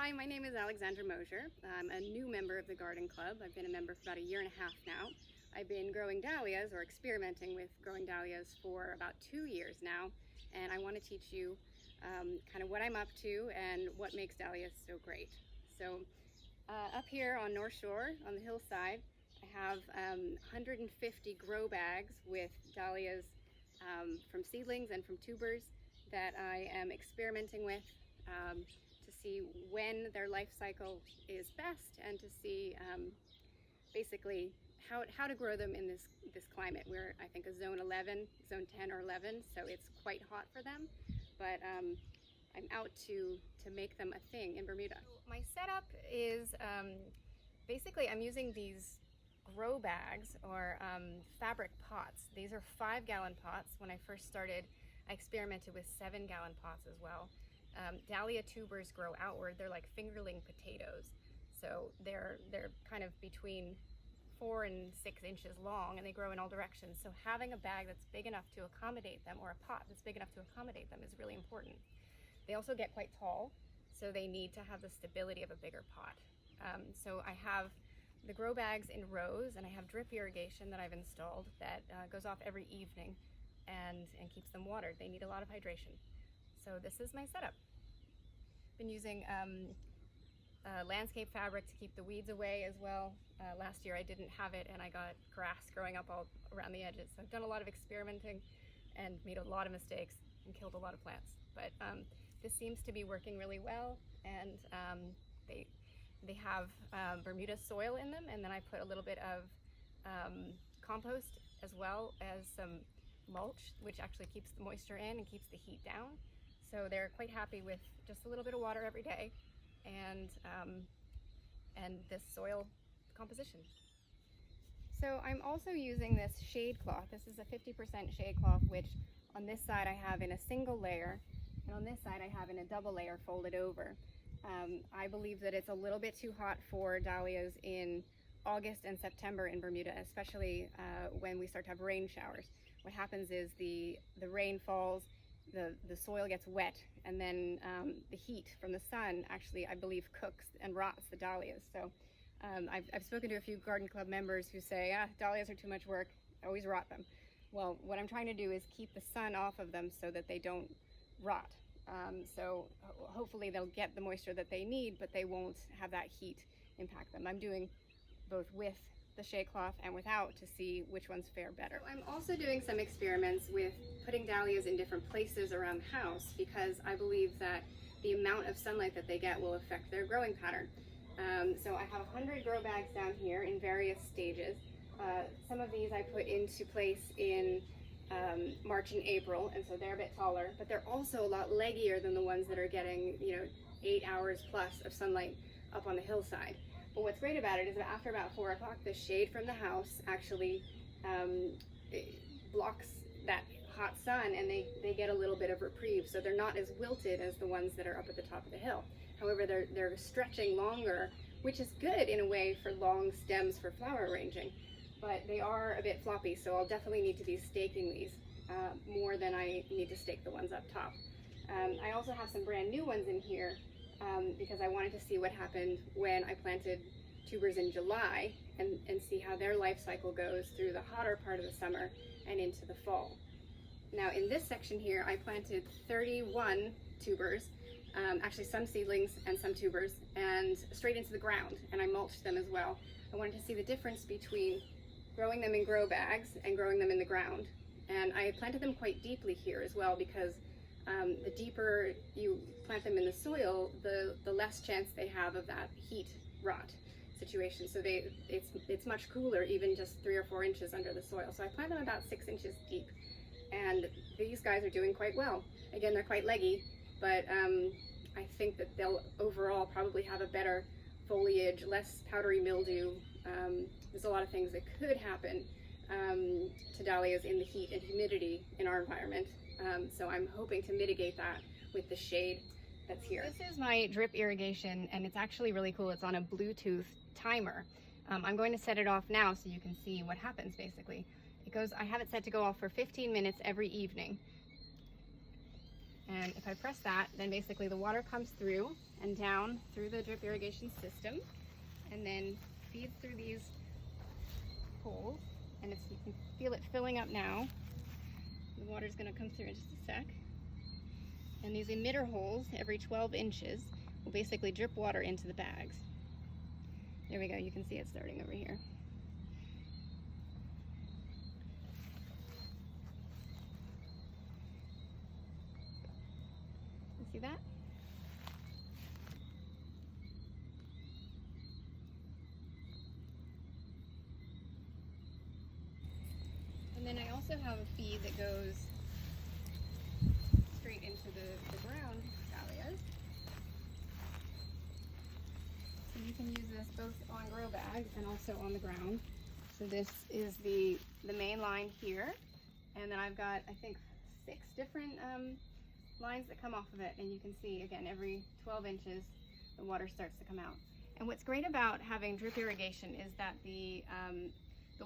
Hi, my name is Alexandra Mosher. I'm a new member of the garden club. I've been a member for about a year and a half now. I've been growing dahlias, or experimenting with growing dahlias, for about 2 years now, and I want to teach you kind of what I'm up to and what makes dahlias so great. So up here on North Shore, on the hillside, I have 150 grow bags with dahlias from seedlings and from tubers that I am experimenting with to see when their life cycle is best, and to see basically how to grow them in this climate. We're, I think, a zone 11, zone 10 or 11, so it's quite hot for them, but I'm out to make them a thing in Bermuda. So my setup is basically I'm using these grow bags, or fabric pots. These are 5-gallon pots. When I first started, I experimented with 7-gallon pots as well. Dahlia tubers grow outward. They're like fingerling potatoes. So they're kind of between 4 and 6 inches long, and they grow in all directions. So having a bag that's big enough to accommodate them, or a pot that's big enough to accommodate them, is really important. They also get quite tall, so they need to have the stability of a bigger pot. So I have the grow bags in rows, and I have drip irrigation that I've installed that goes off every evening and keeps them watered. They need a lot of hydration. So this is my setup. Been using landscape fabric to keep the weeds away as well. Last year I didn't have it, and I got grass growing up all around the edges. So I've done a lot of experimenting and made a lot of mistakes and killed a lot of plants. But this seems to be working really well, and they have Bermuda soil in them, and then I put a little bit of compost as well as some mulch, which actually keeps the moisture in and keeps the heat down. So they're quite happy with just a little bit of water every day, and this soil composition. So I'm also using this shade cloth. This is a 50% shade cloth, which on this side I have in a single layer, and on this side I have in a double layer folded over. I believe that it's a little bit too hot for dahlias in August and September in Bermuda, especially when we start to have rain showers. What happens is the rain falls, the soil gets wet, and then the heat from the sun actually, I believe, cooks and rots the dahlias. So I've spoken to a few garden club members who say, dahlias are too much work, I always rot them. Well, what I'm trying to do is keep the sun off of them so that they don't rot. So hopefully they'll get the moisture that they need, but they won't have that heat impact them. I'm doing both with the shade cloth and without to see which ones fare better. So I'm also doing some experiments with putting dahlias in different places around the house, because I believe that the amount of sunlight that they get will affect their growing pattern. So I have 100 grow bags down here in various stages. Some of these I put into place in March and April, and so they're a bit taller, but they're also a lot leggier than the ones that are getting 8 hours plus of sunlight up on the hillside. But what's great about it is that after about 4 o'clock, the shade from the house actually blocks that hot sun, and they get a little bit of reprieve, so they're not as wilted as the ones that are up at the top of the hill. However, they're stretching longer, which is good in a way for long stems for flower arranging, but they are a bit floppy, so I'll definitely need to be staking these more than I need to stake the ones up top. I also have some brand new ones in here because I wanted to see what happened when I planted tubers in July, and see how their life cycle goes through the hotter part of the summer and into the fall. Now in this section here, I planted 31 tubers, actually some seedlings and some tubers, and straight into the ground, and I mulched them as well. I wanted to see the difference between growing them in grow bags and growing them in the ground. And I planted them quite deeply here as well, because the deeper you plant them in the soil, the less chance they have of that heat rot situation. So it's much cooler, even just 3 or 4 inches under the soil. So I plant them about 6 inches deep, and these guys are doing quite well. Again, they're quite leggy, but I think that they'll overall probably have a better foliage, less powdery mildew. There's a lot of things that could happen to dahlias in the heat and humidity in our environment. So I'm hoping to mitigate that with the shade that's here. This is my drip irrigation, and it's actually really cool. It's on a Bluetooth timer. I'm going to set it off now so you can see what happens. Basically, I have it set to go off for 15 minutes every evening. And if I press that, then basically the water comes through and down through the drip irrigation system and then feeds through these holes. And you can feel it filling up now. The water's going to come through in just a sec. And these emitter holes every 12 inches will basically drip water into the bags. There we go, you can see it starting over here. You see that? And then I also have a feed that goes straight into the ground dahlias. So you can use this both on grow bags and also on the ground. So this is the main line here. And then I've got, I think, 6 different lines that come off of it. And you can see, again, every 12 inches, the water starts to come out. And what's great about having drip irrigation is that the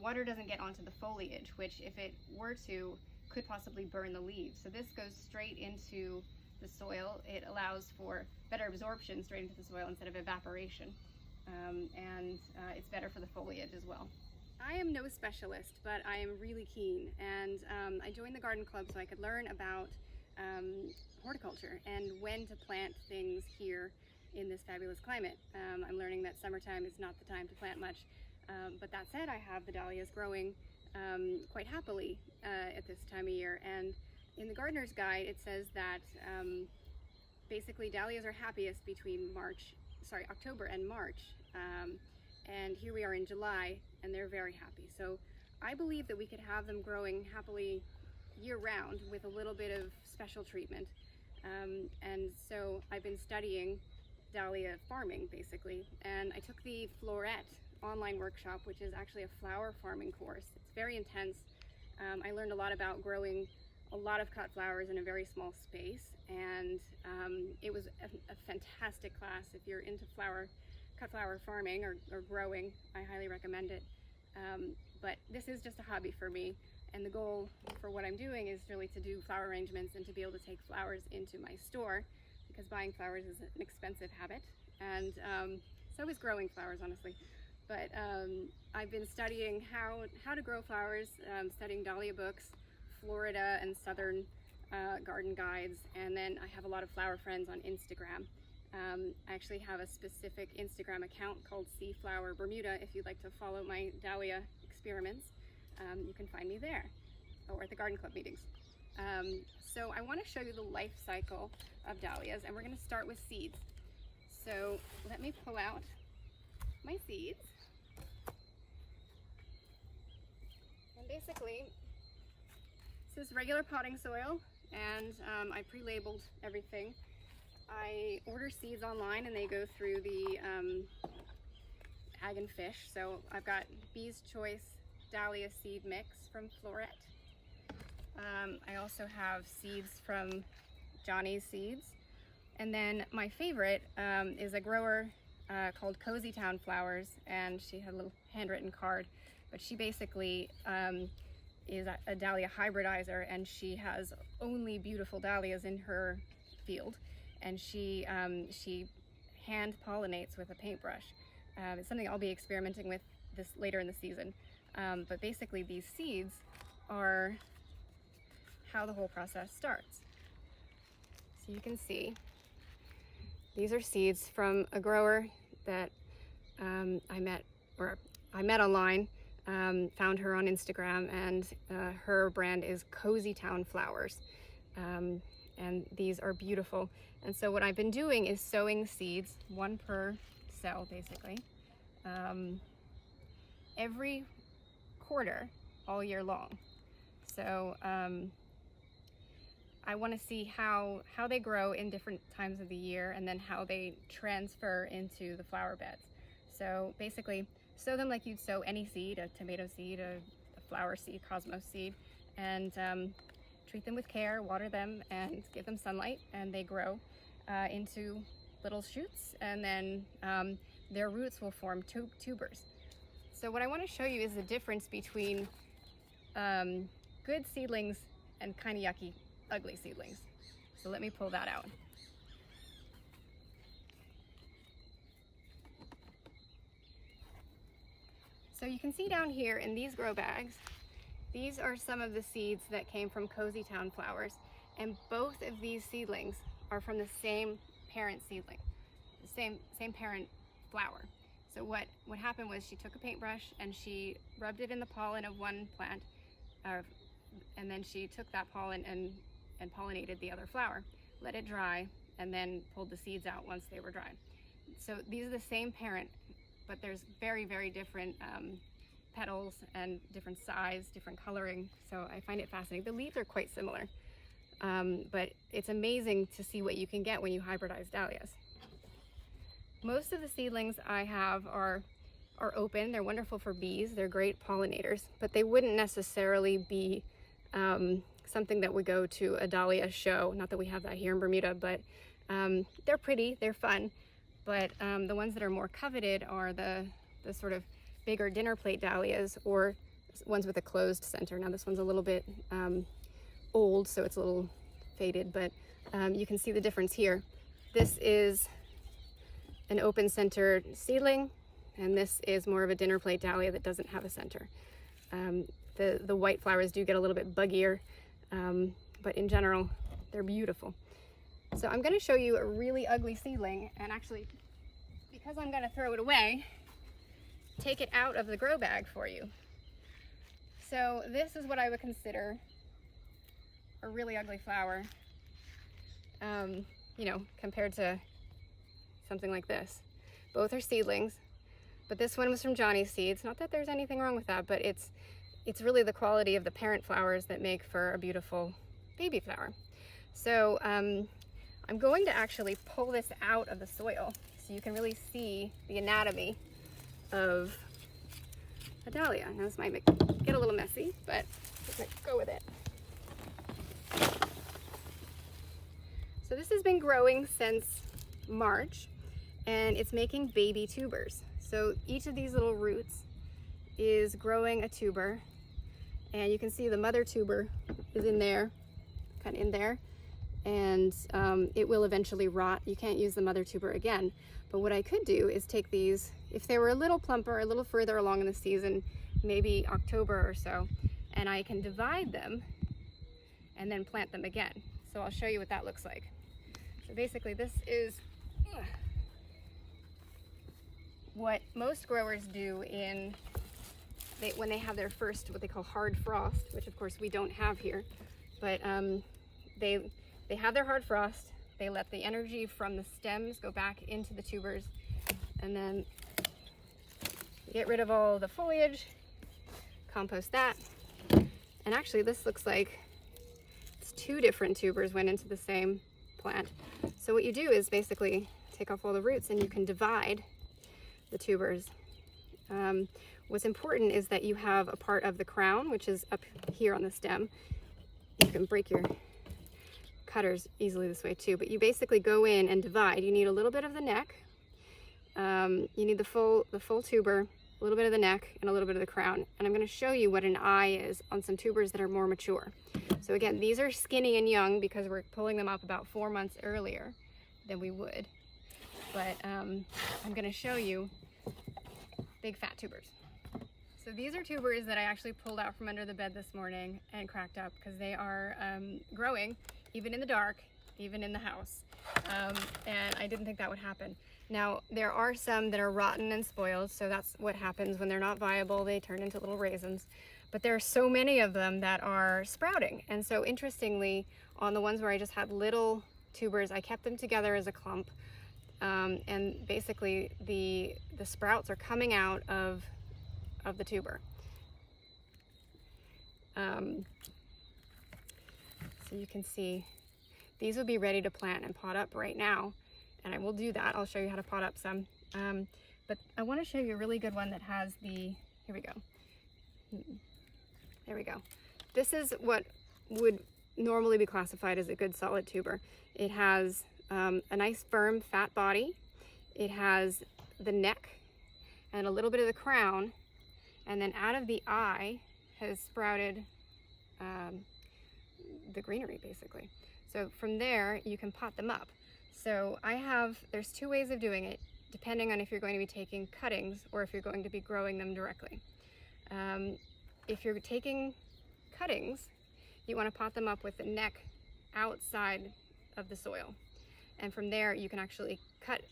water doesn't get onto the foliage, which if it were to, could possibly burn the leaves. So this goes straight into the soil. It allows for better absorption straight into the soil instead of evaporation. And it's better for the foliage as well. I am no specialist, but I am really keen. And I joined the garden club so I could learn about horticulture and when to plant things here in this fabulous climate. I'm learning that summertime is not the time to plant much. But that said, I have the dahlias growing quite happily at this time of year. And in the Gardener's Guide, it says that basically dahlias are happiest between October and March. And here we are in July, and they're very happy. So I believe that we could have them growing happily year-round with a little bit of special treatment. And so I've been studying dahlia farming, basically. And I took the Floret online workshop, which is actually a flower farming course. It's very intense. I learned a lot about growing a lot of cut flowers in a very small space, and it was a fantastic class. If you're into cut flower farming or growing, I highly recommend it. But this is just a hobby for me, and the goal for what I'm doing is really to do flower arrangements and to be able to take flowers into my store, because buying flowers is an expensive habit, and so is growing flowers, honestly. But I've been studying how to grow flowers, studying dahlia books, Florida and Southern garden guides, and then I have a lot of flower friends on Instagram. I actually have a specific Instagram account called Sea Flower Bermuda. If you'd like to follow my dahlia experiments, you can find me there, or at the garden club meetings. So I want to show you the life cycle of dahlias, and we're going to start with seeds. So let me pull out my seeds. And basically, this is regular potting soil, and I pre-labeled everything. I order seeds online, and they go through the Ag and Fish. So I've got Bee's Choice Dahlia seed mix from Floret. I also have seeds from Johnny's Seeds. And then my favorite is a grower called Cozy Town Flowers, and she had a little handwritten card, but she basically is a dahlia hybridizer, and she has only beautiful dahlias in her field, and she hand pollinates with a paintbrush. It's something I'll be experimenting with this later in the season, but basically these seeds are how the whole process starts. So you can see these are seeds from a grower that I met online, found her on Instagram, and her brand is Cozy Town Flowers. And these are beautiful. And so what I've been doing is sowing seeds, one per cell basically, every quarter all year long. So I want to see how they grow in different times of the year, and then how they transfer into the flower beds. So basically, sow them like you'd sow any seed, a tomato seed, a flower seed, cosmos seed, and treat them with care, water them, and give them sunlight, and they grow into little shoots, and then their roots will form tubers. So what I want to show you is the difference between good seedlings and kind of yucky, ugly seedlings. So let me pull that out. So you can see down here in these grow bags, these are some of the seeds that came from Cozy Town flowers, and both of these seedlings are from the same parent seedling, the same parent flower. So what happened was she took a paintbrush and she rubbed it in the pollen of one plant, and then she took that pollen and pollinated the other flower, let it dry, and then pulled the seeds out once they were dry. So these are the same parent, but there's very, very different petals and different size, different coloring. So I find it fascinating. The leaves are quite similar, but it's amazing to see what you can get when you hybridize dahlias. Most of the seedlings I have are open. They're wonderful for bees. They're great pollinators, but they wouldn't necessarily be something that would go to a dahlia show. Not that we have that here in Bermuda, but they're pretty, they're fun. But the ones that are more coveted are the sort of bigger dinner plate dahlias, or ones with a closed center. Now this one's a little bit old, so it's a little faded, but you can see the difference here. This is an open center seedling, and this is more of a dinner plate dahlia that doesn't have a center. The white flowers do get a little bit buggier, but in general, they're beautiful. So I'm going to show you a really ugly seedling, and actually, because I'm going to throw it away, take it out of the grow bag for you. So this is what I would consider a really ugly flower, you know, compared to something like this. Both are seedlings, but this one was from Johnny's seeds. Not that there's anything wrong with that, but it's really the quality of the parent flowers that make for a beautiful baby flower. So I'm going to actually pull this out of the soil so you can really see the anatomy of a dahlia. Now this might get a little messy, but we're gonna go with it. So this has been growing since March, and it's making baby tubers. So each of these little roots is growing a tuber, and you can see the mother tuber is in there, kind of in there, and it will eventually rot. You can't use the mother tuber again. But what I could do is take these, if they were a little plumper, a little further along in the season, maybe October or so, and I can divide them and then plant them again. So I'll show you what that looks like. So basically this is what most growers do when they have their first, what they call hard frost, which of course we don't have here, but they have their hard frost. They let the energy from the stems go back into the tubers, and then get rid of all the foliage, compost that. And actually this looks like it's two different tubers went into the same plant. So what you do is basically take off all the roots and you can divide the tubers. What's important is that you have a part of the crown, which is up here on the stem. You can break your cutters easily this way too, but you basically go in and divide. You need a little bit of the neck, you need the full tuber, a little bit of the neck, and a little bit of the crown. And I'm going to show you what an eye is on some tubers that are more mature. So again, these are skinny and young because we're pulling them up about 4 months earlier than we would, but I'm going to show you big fat tubers. So these are tubers that I actually pulled out from under the bed this morning and cracked up because they are growing even in the dark, even in the house. And I didn't think that would happen. Now, there are some that are rotten and spoiled, so that's what happens when they're not viable. They turn into little raisins. But there are so many of them that are sprouting. And so interestingly, on the ones where I just had little tubers, I kept them together as a clump. And basically the sprouts are coming out of the tuber. So you can see these will be ready to plant and pot up right now, and I will do that. I'll show you how to pot up some, but I want to show you a really good one that has here we go. There we go. This is what would normally be classified as a good solid tuber. It has a nice firm fat body. It has the neck and a little bit of the crown, and then out of the eye has sprouted the greenery basically. So from there, you can pot them up. So there's two ways of doing it, depending on if you're going to be taking cuttings or if you're going to be growing them directly. If you're taking cuttings, you want to pot them up with the neck outside of the soil. And from there, you can actually cut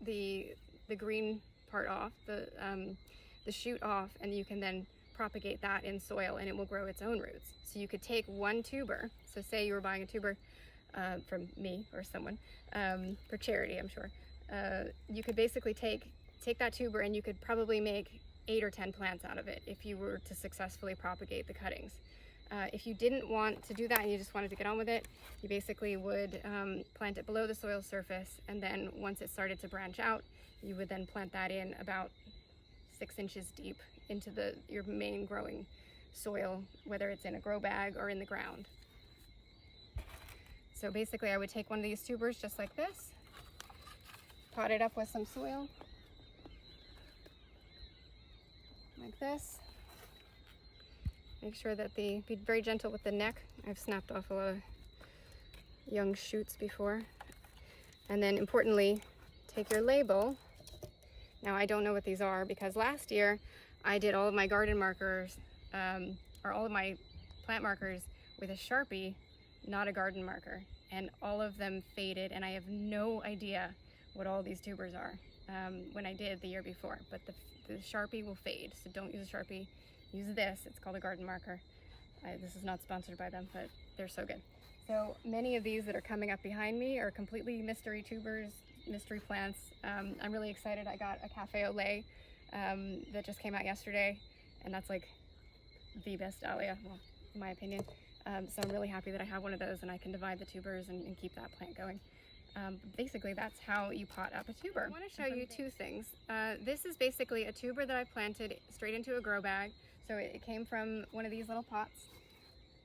the green part off, the shoot off, and you can then propagate that in soil and it will grow its own roots. So you could take one tuber, so say you were buying a tuber from me or someone, for charity, I'm sure. You could basically take that tuber and you could probably make 8 or 10 plants out of it if you were to successfully propagate the cuttings. If you didn't want to do that and you just wanted to get on with it, you basically would plant it below the soil surface, and then once it started to branch out, you would then plant that in about 6 inches deep into your main growing soil, whether it's in a grow bag or in the ground. So basically I would take one of these tubers just like this, pot it up with some soil, like this. Make sure that be very gentle with the neck. I've snapped off a lot of young shoots before. And then importantly, take your label. Now I don't know what these are because last year I did all of my garden markers, or all of my plant markers with a Sharpie, not a garden marker. And all of them faded, and I have no idea what all these tubers are when I did the year before. But the Sharpie will fade, so don't use a Sharpie. Use this, it's called a garden marker. This is not sponsored by them, but they're so good. So many of these that are coming up behind me are completely mystery tubers, mystery plants. I'm really excited. I got a cafe au lait that just came out yesterday, and that's like the best dahlia, well, in my opinion. So I'm really happy that I have one of those and I can divide the tubers and keep that plant going. Basically, that's how you pot up a tuber. I want to show you two things. This is basically a tuber that I planted straight into a grow bag. So it came from one of these little pots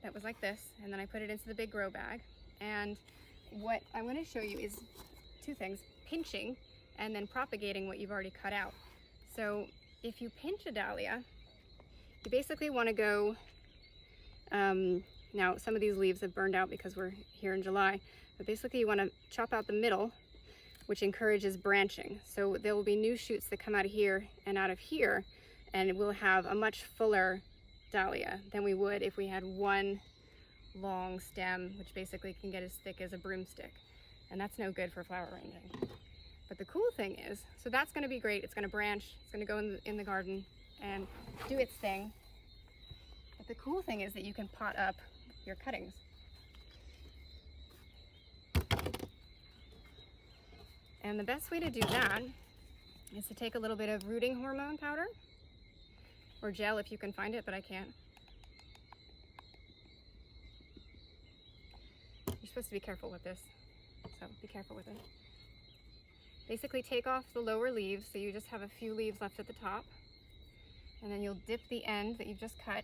that was like this, and then I put it into the big grow bag. And what I want to show you is two things: pinching and then propagating what you've already cut out. So if you pinch a dahlia, you basically want to go, now some of these leaves have burned out because we're here in July, but basically you want to chop out the middle, which encourages branching. So there will be new shoots that come out of here and out of here, and we'll have a much fuller dahlia than we would if we had one long stem, which basically can get as thick as a broomstick. And that's no good for flower arranging. But the cool thing is, so that's going to be great. It's going to branch, it's going to go in the garden and do its thing. But the cool thing is that you can pot up your cuttings. And the best way to do that is to take a little bit of rooting hormone powder, or gel if you can find it, but I can't. You're supposed to be careful with this, so be careful with it. Basically take off the lower leaves, so you just have a few leaves left at the top, and then you'll dip the end that you've just cut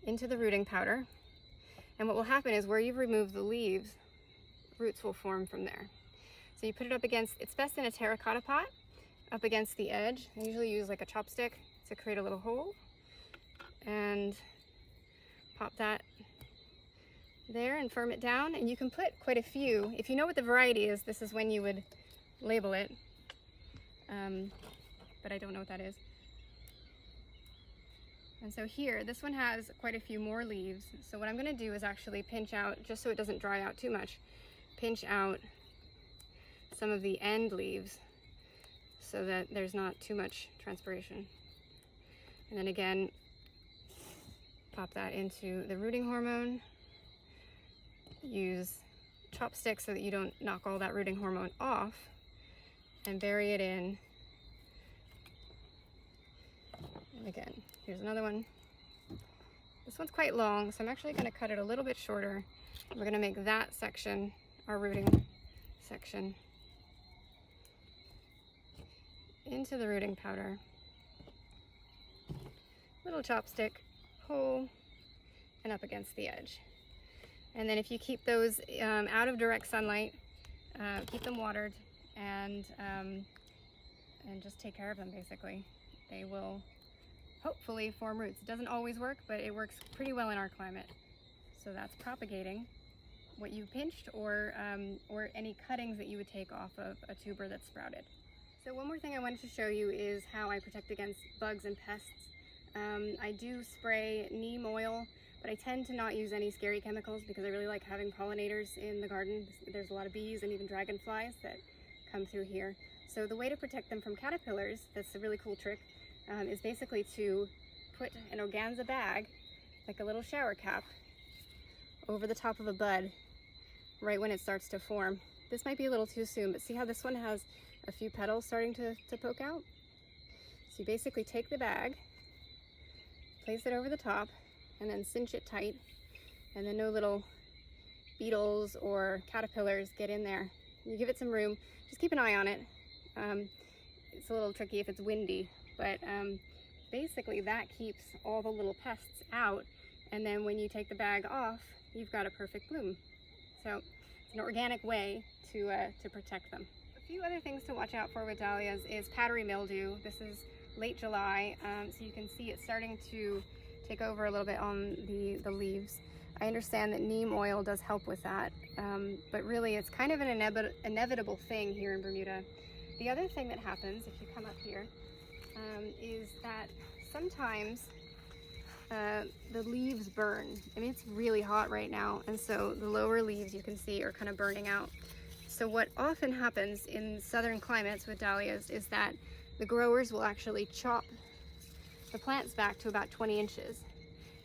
into the rooting powder. And what will happen is where you've removed the leaves, roots will form from there. So you put it up against, it's best in a terracotta pot, up against the edge. I usually use like a chopstick to create a little hole, and pop that there and firm it down. And you can put quite a few. If you know what the variety is, this is when you would label it, but I don't know what that is. And so here, this one has quite a few more leaves. So what I'm going to do is actually pinch out, just so it doesn't dry out too much, pinch out some of the end leaves so that there's not too much transpiration. And then again, pop that into the rooting hormone. Use chopsticks so that you don't knock all that rooting hormone off, and bury it in. And again, here's another one. This one's quite long, so I'm actually going to cut it a little bit shorter. We're going to make that section our rooting section. Into the rooting powder. Little chopstick, hole, and up against the edge. And then if you keep those out of direct sunlight, keep them watered, and just take care of them, basically, they will hopefully form roots. It doesn't always work, but it works pretty well in our climate. So that's propagating what you pinched or any cuttings that you would take off of a tuber that's sprouted. So one more thing I wanted to show you is how I protect against bugs and pests. I do spray neem oil, but I tend to not use any scary chemicals because I really like having pollinators in the garden. There's a lot of bees and even dragonflies that come through here. So the way to protect them from caterpillars, that's a really cool trick, is basically to put an organza bag, like a little shower cap, over the top of a bud right when it starts to form. This might be a little too soon, but see how this one has a few petals starting to poke out? So you basically take the bag, place it over the top, and then cinch it tight, and then no little beetles or caterpillars get in there. You give it some room, just keep an eye on it. It's a little tricky if it's windy, but basically that keeps all the little pests out, and then when you take the bag off, you've got a perfect bloom. So it's an organic way to protect them. A few other things to watch out for with dahlias is powdery mildew. This is late July, so you can see it's starting to take over a little bit on the leaves. I understand that neem oil does help with that, but really it's kind of an inevitable thing here in Bermuda. The other thing that happens, if you come up here, is that sometimes the leaves burn. I mean, it's really hot right now, and so the lower leaves you can see are kind of burning out. So what often happens in southern climates with dahlias is that the growers will actually chop the plants back to about 20 inches,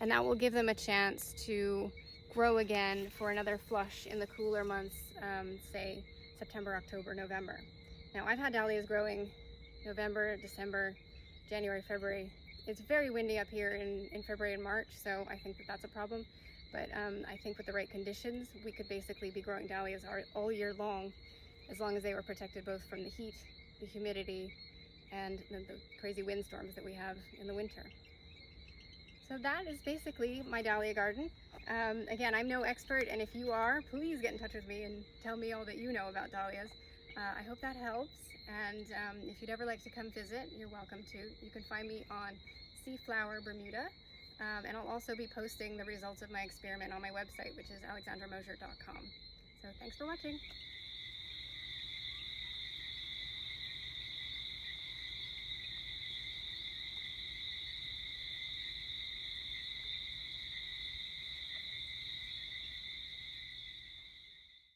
and that will give them a chance to grow again for another flush in the cooler months, say September, October, November. Now, I've had dahlias growing November, December, January, February. It's very windy up here in February and March, so I think that that's a problem. But I think with the right conditions, we could basically be growing dahlias all year long as they were protected both from the heat, the humidity, and the crazy windstorms that we have in the winter. So that is basically my dahlia garden. Again, I'm no expert, and if you are, please get in touch with me and tell me all that you know about dahlias. I hope that helps, and if you'd ever like to come visit, you're welcome to. You can find me on Seaflower Bermuda, and I'll also be posting the results of my experiment on my website, which is alexandramosher.com. So thanks for watching.